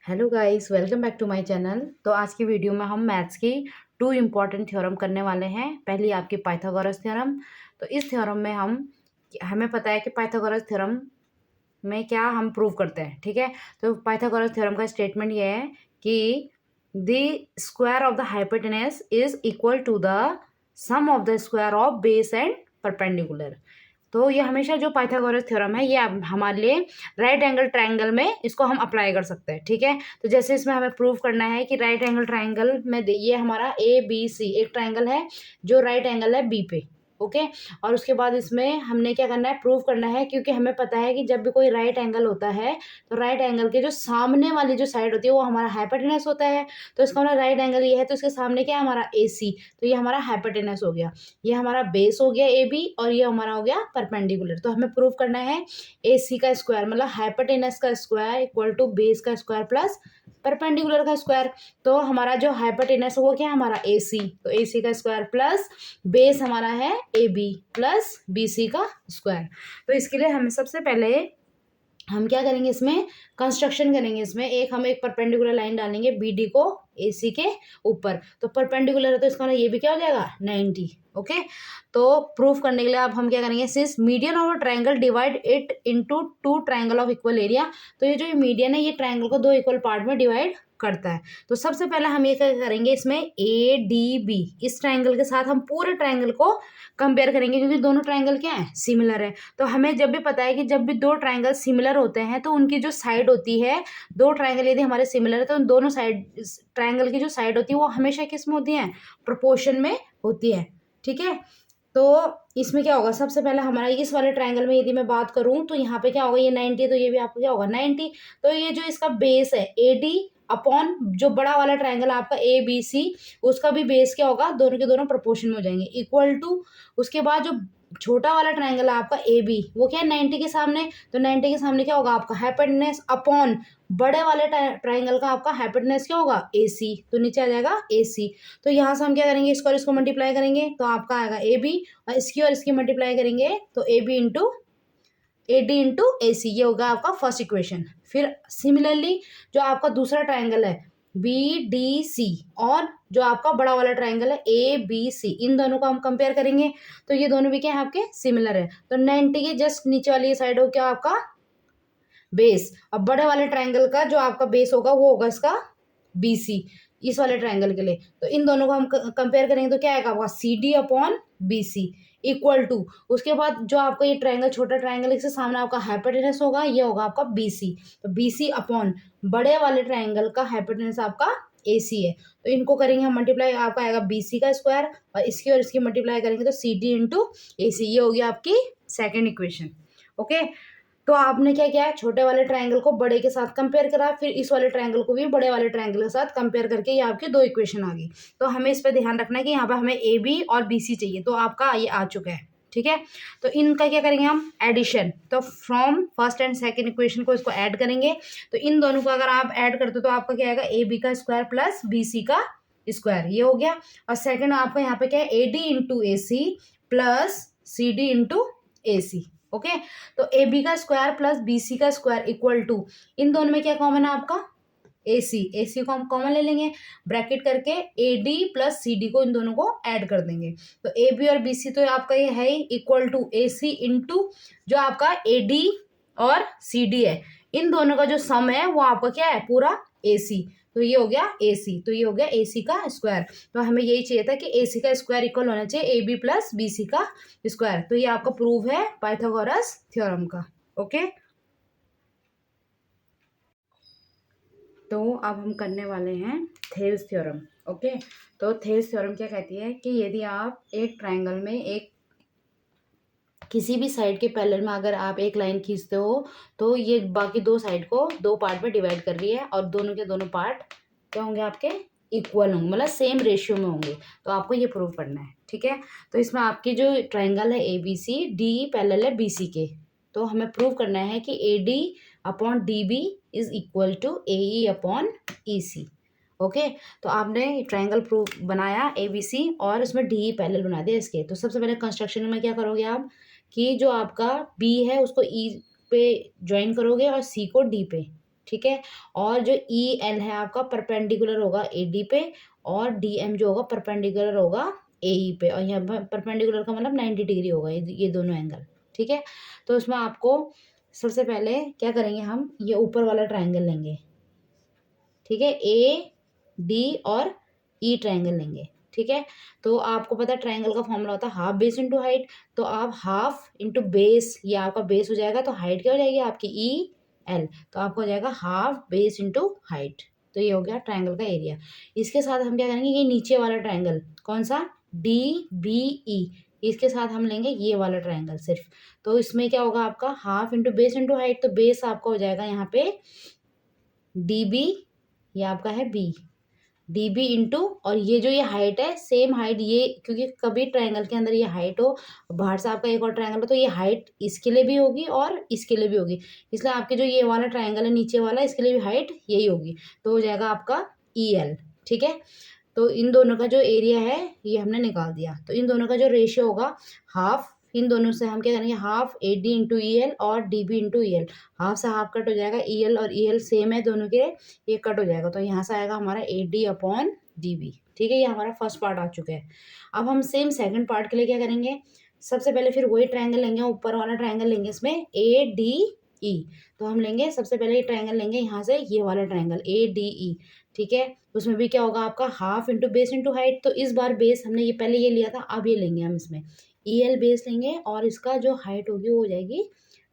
Hello guys, welcome back to my channel. तो आज की वीडियो में हम मैथ्स की 2 इम्पॉर्टेंट थ्योरम करने वाले हैं। पहली आपकी पाइथागोरस थ्योरम। तो इस थ्योरम में हमें पता है कि पाइथागोरस थ्योरम में क्या हम प्रूव करते हैं, ठीक है। तो पाइथागोरस थ्योरम का स्टेटमेंट ये है कि the square of the hypotenuse is equal to the sum of the square of base and perpendicular. तो ये हमेशा जो पाइथागोरस थ्योरम है ये हमारे लिए राइट एंगल ट्रायंगल में इसको हम अप्लाई कर सकते हैं, ठीक है। तो जैसे इसमें हमें प्रूव करना है कि राइट एंगल ट्रायंगल में ये हमारा ए बी सी एक ट्रायंगल है जो राइट एंगल है बी पे, ओके। और उसके बाद इसमें हमने क्या करना है, प्रूव करना है, क्योंकि हमें पता है कि जब भी कोई राइट एंगल होता है तो राइट एंगल के जो सामने वाली जो साइड होती है वो हमारा हाइपोटेनस होता है। तो इसका हमारा राइट एंगल ये है तो इसके सामने क्या है, हमारा ए सी। तो ये हमारा हाइपोटेनस हो गया, ये हमारा बेस हो गया ए बी, और ये हमारा हो गया परपेंडिकुलर। तो हमें प्रूव करना है ए सी का स्क्वायर मतलब हाइपोटेनस का स्क्वायर इक्वल टू बेस का स्क्वायर प्लस परपेंडिकुलर का स्क्वायर। तो हमारा जो हाइपोटेनस वो क्या है, हमारा ए सी। तो ए सी का स्क्वायर प्लस बेस हमारा है A B plus B C का स्क्वायर। तो इसके लिए हमें सबसे पहले हम क्या करेंगे, इसमें कंस्ट्रक्शन करेंगे। इसमें हम एक परपेंडिकुलर लाइन डालेंगे बी डी को ए सी के ऊपर। तो परपेंडिकुलर है तो इसका ये भी क्या हो जाएगा 90, ओके। तो प्रूफ करने के लिए अब हम क्या करेंगे, since median of a triangle divide it into 2 triangle of equal area. तो ये जो मीडियन है ये ट्रायंगल को 2 इक्वल पार्ट में डिवाइड करता है। तो सबसे पहले हम ये क्या करेंगे, इसमें ए डी बी इस ट्रायंगल के साथ हम पूरे ट्रायंगल को कंपेयर करेंगे, क्योंकि दोनों ट्रायंगल क्या है, सिमिलर है। तो हमें जब भी पता है कि जब भी दो ट्रायंगल सिमिलर होते हैं तो उनकी जो साइड होती है, दो ट्रायंगल यदि हमारे सिमिलर है तो उन दोनों साइड ट्रायंगल की जो साइड होती है वो हमेशा किस में होती है, प्रोपोर्शन में होती है, ठीक है। तो इसमें क्या होगा, सबसे पहले हमारा इस वाले ट्रायंगल में यदि मैं बात करूं तो यहाँ पे क्या होगा, ये 90 तो ये भी आपको क्या होगा 90। तो ये जो इसका बेस है ए डी अपॉन जो बड़ा वाला ट्रायंगल आपका ए बी सी, उसका भी बेस क्या होगा, दोनों के दोनों प्रोपोर्शन में हो जाएंगे इक्वल टू। उसके बाद जो छोटा वाला ट्रायंगल है आपका ए बी वो क्या है 90 के सामने। तो 90 के सामने क्या होगा आपका हाइपोटेनस अपॉन बड़े वाले ट्रायंगल का आपका हाइपोटेनस क्या होगा ए सी। तो नीचे आ जाएगा ए सी। तो यहाँ से हम क्या करेंगे, इसको और इसको मल्टीप्लाई करेंगे तो आपका आएगा ए बी, और इसकी मल्टीप्लाई करेंगे तो A B into A D into A C, ये होगा आपका फर्स्ट इक्वेशन। फिर सिमिलरली जो आपका दूसरा ट्रायंगल है बी डी सी और जो आपका बड़ा वाला ट्रायंगल है ए बी सी, इन दोनों को हम कंपेयर करेंगे। तो ये दोनों भी क्या है आपके सिमिलर है। तो 90 के जस्ट नीचे वाली साइड हो क्या आपका बेस। अब बड़े वाले ट्रायंगल का जो आपका बेस होगा वो होगा इसका बी सी, इस वाले ट्रायंगल के लिए। तो इन दोनों को हम कंपेयर करेंगे तो क्या आएगा आपका C D upon B C equal to. उसके बाद जो आपका ये ट्रायंगल छोटा ट्रायंगल इसके सामने आपका हाइपोटेनस होगा, ये होगा आपका बी सी। तो बी सी अपॉन बड़े वाले ट्रायंगल का हाइपोटेनस आपका ए सी है। तो इनको करेंगे हम मल्टीप्लाई, आपका आएगा बी सी का स्क्वायर, और इसकी मल्टीप्लाई करेंगे तो सी डी इंटू ए सी, ये होगी आपकी सेकेंड इक्वेशन, ओके। तो आपने क्या किया है, छोटे वाले ट्रायंगल को बड़े के साथ कंपेयर करा, फिर इस वाले ट्रायंगल को भी बड़े वाले ट्रायंगल के साथ कंपेयर करके ये आपकी 2 इक्वेशन आ गई। तो हमें इस पे ध्यान रखना है कि यहाँ पे हमें ए बी और बी सी चाहिए, तो आपका ये आ चुका है, ठीक है। तो इनका क्या करेंगे हम एडिशन, तो from first and second equation को इसको ऐड करेंगे। तो इन दोनों को अगर आप ऐड करते हो तो आपका क्या आएगा, ए बी का स्क्वायर प्लस बी सी का स्क्वायर, ये हो गया। और सेकेंड आपका यहाँ पे क्या है, A D into A C plus C D into A C, okay. तो ए बी का स्क्वायर प्लस बी सी का स्क्वायर इक्वल टू, इन दोनों में क्या कॉमन है आपका ए सी को हम कॉमन ले लेंगे, ब्रैकेट करके A D plus C D को इन दोनों को ऐड कर देंगे। तो ए बी और बी सी तो आपका ये है equal to A C into जो आपका ए डी और सी डी है, इन दोनों का जो सम है वो आपका क्या है, पूरा ए सी। तो ये हो गया ए सी, तो ये हो गया ए सी का स्क्वायर। तो हमें यही चाहिए था कि ए सी का स्क्वायर इक्वल होना चाहिए A B plus B C का स्क्वायर। तो ये आपका प्रूव है पाइथागोरस थ्योरम का, ओके। तो अब हम करने वाले हैं थेल्स थ्योरम, ओके। तो थेल्स थ्योरम क्या कहती है कि यदि आप एक ट्रायंगल में एक किसी भी साइड के पैरेलल में अगर आप एक लाइन खींचते हो तो ये बाकी दो साइड को 2 पार्ट में डिवाइड कर रही है, और दोनों के दोनों पार्ट क्या होंगे आपके इक्वल होंगे, मतलब सेम रेशियो में होंगे। तो आपको ये प्रूव करना है, ठीक है। तो इसमें आपकी जो ट्रायंगल है A B C, D parallel है बी सी के। तो हमें प्रूव करना है कि A D upon D B is equal to A E upon E C, okay. तो आपने ट्रायंगल प्रूव बनाया ए बी सी और उसमें डी पैरेलल बना दिया इसके। तो सबसे पहले कंस्ट्रक्शन में क्या करोगे आप कि जो आपका बी है उसको ई पे ज्वाइन करोगे और सी को डी पे, ठीक है। और जो ई एल है आपका परपेंडिकुलर होगा ए डी पे, और डी एम जो होगा परपेंडिकुलर होगा ए ई पे, और यहाँ पर परपेंडिकुलर का मतलब 90 डिग्री होगा ये दोनों एंगल, ठीक है। तो इसमें आपको सबसे पहले क्या करेंगे, हम ये ऊपर वाला ट्राइंगल लेंगे, ठीक है, ए डी और ई ट्राइंगल लेंगे, ठीक है। तो आपको पता है ट्राइंगल का फॉर्मूला होता है हाफ बेस इंटू हाइट, तो आप हाफ इंटू बेस, ये आपका बेस हो जाएगा, तो हाइट क्या हो जाएगी आपकी ई एल, तो आपको हो जाएगा हाफ बेस इंटू हाइट। तो ये हो गया ट्राइंगल का एरिया। इसके साथ हम क्या करेंगे, ये नीचे वाला ट्राइंगल कौन सा, डी बी ई, इसके साथ हम लेंगे ये वाला ट्राइंगल सिर्फ। तो इसमें क्या होगा आपका half into base into height, तो बेस आपका हो जाएगा यहाँ पे डी बी, ये आपका है बी, डी बी इंटू, और ये जो ये हाइट है सेम हाइट, ये क्योंकि कभी ट्रायंगल के अंदर ये हाइट हो, बाहर से आपका एक और ट्रायंगल हो, तो ये हाइट इसके लिए भी होगी और इसके लिए भी होगी, इसलिए आपके जो ये वाला ट्रायंगल है नीचे वाला, इसके लिए भी हाइट यही होगी, तो हो जाएगा आपका ई एल, ठीक है। तो इन दोनों का जो एरिया है ये हमने निकाल दिया, तो इन दोनों का जो रेशियो होगा हाफ, इन दोनों से हम क्या करेंगे half A D into E L और D B into E L, half से हाफ कट हो जाएगा, ई एल और ई एल सेम है दोनों के, ये कट हो जाएगा, तो यहाँ से आएगा हमारा A D upon D B, ठीक है। ये हमारा फर्स्ट पार्ट आ चुका है। अब हम सेम सेकंड पार्ट के लिए क्या करेंगे, सबसे पहले फिर वही ट्रायंगल लेंगे, ऊपर वाला ट्रायंगल लेंगे, इसमें ए डी ई, तो हम लेंगे सबसे पहले ये ट्रायंगल लेंगे यहाँ से, ये वाला ट्रायंगल ए डी ई, ठीक है। उसमें भी क्या होगा आपका half into base into height, तो इस बार बेस हमने ये पहले ये लिया था, अब ये लेंगे हम इसमें ई एल बेस लेंगे, और इसका जो हाइट होगी वो हो जाएगी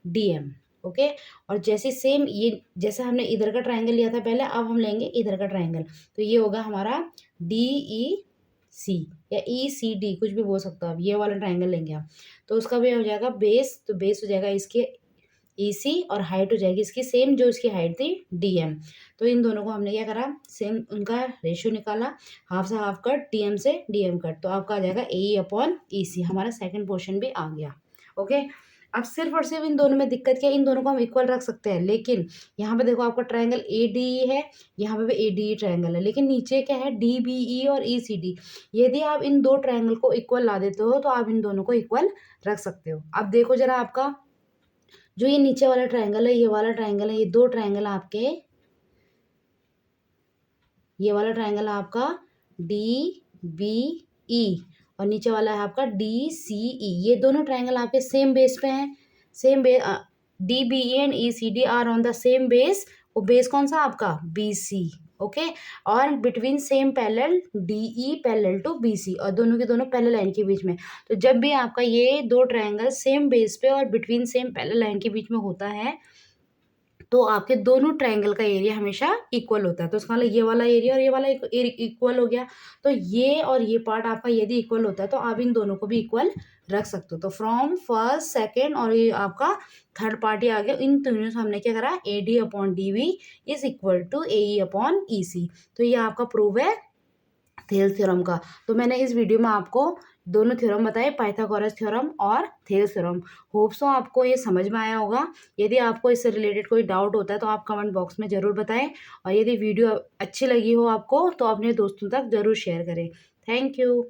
डी एम, ओके। और जैसे सेम ये जैसे हमने इधर का ट्रायंगल लिया था पहले, अब हम लेंगे इधर का ट्रायंगल, तो ये होगा हमारा डी ई सी या ई सी डी, कुछ भी बोल सकते हो आप, ये वाला ट्रायंगल लेंगे आप, तो उसका भी हो जाएगा बेस, तो बेस हो जाएगा इसके ई सी, और हाइट हो जाएगी इसकी सेम जो इसकी हाइट थी डी एम। तो इन दोनों को हमने क्या करा, सेम उनका रेशियो निकाला, हाफ से हाफ कट, डी एम से डी एम कट, तो आपका आ जाएगा ए ई अपॉन ई सी, हमारा सेकंड पोर्शन भी आ गया, ओके। अब सिर्फ और सिर्फ इन दोनों में दिक्कत क्या है, इन दोनों को हम इक्वल रख सकते हैं, लेकिन यहाँ पे देखो आपका ट्रायंगल ए डी ई है, यहाँ पे भी ए डी ई ट्रायंगल है, लेकिन नीचे क्या है डी बी ई और ई सी डी, यदि आप इन दो ट्रायंगल को इक्वल ला देते हो तो आप इन दोनों को इक्वल रख सकते हो। अब देखो जरा आपका जो ये नीचे वाला ट्रायंगल है, ये वाला ट्रायंगल है, ये दो ट्रायंगल आपके, ये वाला ट्रायंगल है आपका डी बी ई, और नीचे वाला है आपका डी सी ई, ये दोनों ट्रायंगल आपके सेम बेस पे हैं, same base, D B E and E C D are on the same base, वो बेस कौन सा आपका बी सी, ओके। और between same parallel D E parallel to B C, और दोनों के दोनों पैरेलल लाइन के बीच में, तो जब भी आपका ये दो ट्रायंगल सेम बेस पे और बिटवीन सेम पैरेलल लाइन के बीच में होता है, तो आपके दोनों ट्रायंगल का एरिया हमेशा इक्वल होता है, तो उसका मतलब ये वाला एरिया और ये वाला इक्वल हो गया, तो ये और ये पार्ट आपका यदि इक्वल होता है तो आप इन दोनों को भी इक्वल रख सकते हो। तो फ्रॉम फर्स्ट सेकेंड और ये आपका थर्ड पार्ट ही आ गया, इन तीनों से हमने क्या करा, A D upon D V is equal to A E upon E C, तो ये आपका प्रूव है थेल्स थ्योरम का। तो मैंने इस वीडियो में आपको दोनों थ्योरम बताए, पाइथागोरस थ्योरम और थेल्स थ्योरम। होप सो आपको ये समझ में आया होगा। यदि आपको इससे रिलेटेड कोई डाउट होता है तो आप कमेंट बॉक्स में ज़रूर बताएं, और यदि वीडियो अच्छी लगी हो आपको तो अपने दोस्तों तक ज़रूर शेयर करें। Thank you.